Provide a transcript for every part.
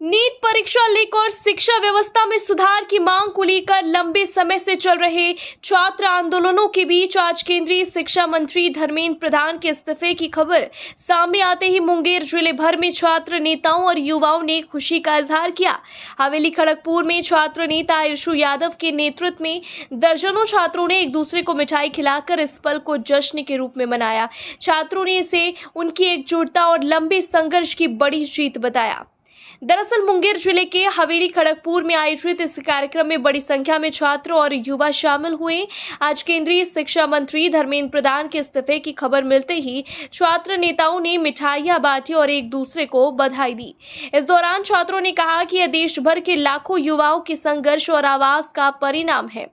NEET परीक्षा leak और शिक्षा व्यवस्था में सुधार की मांग को लेकर लंबे समय से चल रहे छात्र आंदोलनों के बीच आज केंद्रीय शिक्षा मंत्री धर्मेंद्र प्रधान के इस्तीफे की खबर सामने आते ही मुंगेर जिले भर में छात्र नेताओं और युवाओं ने खुशी का इजहार किया। हवेली खड़गपुर में छात्र नेता इशू यादव के नेतृत्व में दर्जनों छात्रों ने एक दूसरे को मिठाई खिलाकर इस पल को जश्न के रूप में मनाया। छात्रों ने इसे उनकी एकजुटता और लंबे संघर्ष की बड़ी जीत बताया। दरअसल मुंगेर जिले के हवेली खड़गपुर में आयोजित इस कार्यक्रम में बड़ी संख्या में छात्र और युवा शामिल हुए। आज केंद्रीय शिक्षा मंत्री धर्मेंद्र प्रधान के इस्तीफे की खबर मिलते ही छात्र नेताओं ने मिठाइयां बांटी और एक दूसरे को बधाई दी। इस दौरान छात्रों ने कहा कि यह देश भर के लाखों युवाओं के संघर्ष और आवाज का परिणाम है।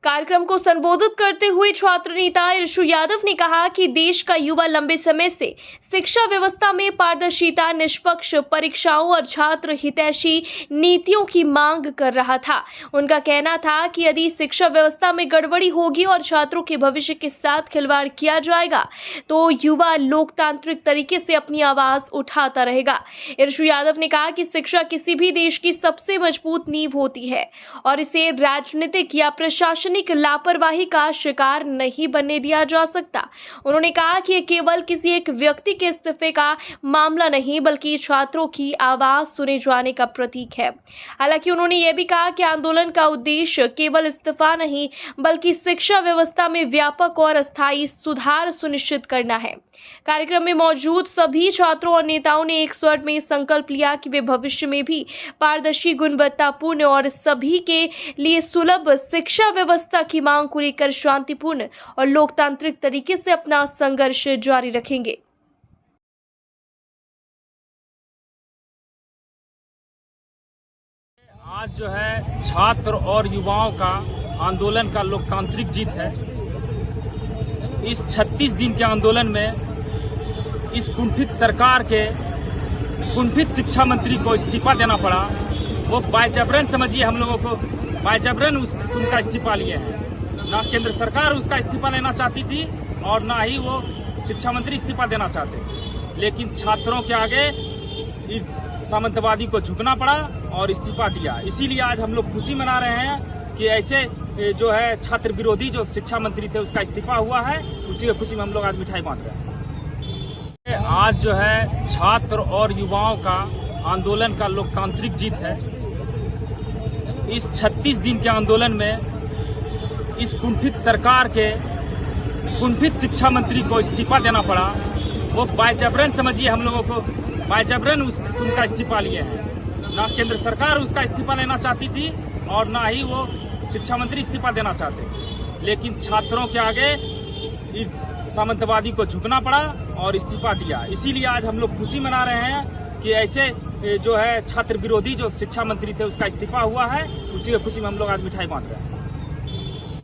कार्यक्रम को संबोधित करते हुए छात्र नेता इशू यादव ने कहा कि देश का युवा लंबे समय से शिक्षा व्यवस्था में पारदर्शिता, निष्पक्ष परीक्षाओं और छात्र हितैषी नीतियों की मांग कर रहा था। उनका कहना था कि यदि शिक्षा व्यवस्था में गड़बड़ी होगी और छात्रों के भविष्य के साथ खिलवाड़ किया जाएगा तो युवा लोकतांत्रिक तरीके से अपनी आवाज उठाता रहेगा। इशू यादव ने कहा कि शिक्षा किसी भी देश की सबसे मजबूत नींव होती है और इसे राजनीतिक या प्रशासनिक लापरवाही का शिकार नहीं बनने दिया जा सकता। उन्होंने कहा कि यह केवल किसी एक व्यक्ति के इस्तीफे का मामला नहीं बल्कि छात्रों की आवाज सुने जाने का प्रतीक है। हालांकि उन्होंने यह भी कहा कि आंदोलन का उद्देश्य केवल इस्तीफा नहीं बल्कि शिक्षा व्यवस्था में व्यापक और अस्थायी सुधार सुनिश्चित करना है। कार्यक्रम में मौजूद सभी छात्रों और नेताओं ने एक स्वर में संकल्प लिया कि वे भविष्य में भी पारदर्शी, गुणवत्तापूर्ण और सभी के लिए सुलभ शिक्षा व्यवस्था की मांग को लेकर शांतिपूर्ण और लोकतांत्रिक तरीके से अपना संघर्ष जारी रखेंगे। आज जो है छात्र और युवाओं का आंदोलन का लोकतांत्रिक जीत है। इस 36 दिन के आंदोलन में इस कुंठित सरकार के कुंठित शिक्षा मंत्री को इस्तीफा देना पड़ा। वो बायजबरन, समझिए, हम लोगों को बायजबरन उनका इस्तीफा लिए हैं। ना केंद्र सरकार उसका इस्तीफा लेना चाहती थी और ना ही वो शिक्षा मंत्री इस्तीफा देना चाहते, लेकिन छात्रों के आगे सामंतवादी को झुकना पड़ा और इस्तीफा दिया। इसीलिए आज हम लोग खुशी मना रहे हैं कि ऐसे जो है छात्र विरोधी जो शिक्षा मंत्री थे उसका इस्तीफा हुआ है। उसी की खुशी में हम लोग आज मिठाई बांट रहे हैं। आज जो है छात्र और युवाओं का आंदोलन का लोकतांत्रिक जीत है। इस 36 दिन के आंदोलन में इस कुंठित सरकार के कुंठित शिक्षा मंत्री को इस्तीफा देना पड़ा। वो बायजबरन, समझिए, हम लोगों को बायजबरन उनका इस्तीफा लिए हैं। ना केंद्र सरकार उसका इस्तीफा लेना चाहती थी और ना ही वो शिक्षा मंत्री इस्तीफा देना चाहते, लेकिन छात्रों के आगे सामंतवादी को झुकना पड़ा और इस्तीफा दिया। इसीलिए आज हम लोग खुशी मना रहे हैं कि ऐसे जो है छात्र विरोधी जो शिक्षा मंत्री थे उसका इस्तीफा हुआ है। उसी की खुशी में हम लोग आज मिठाई बांट रहे हैं।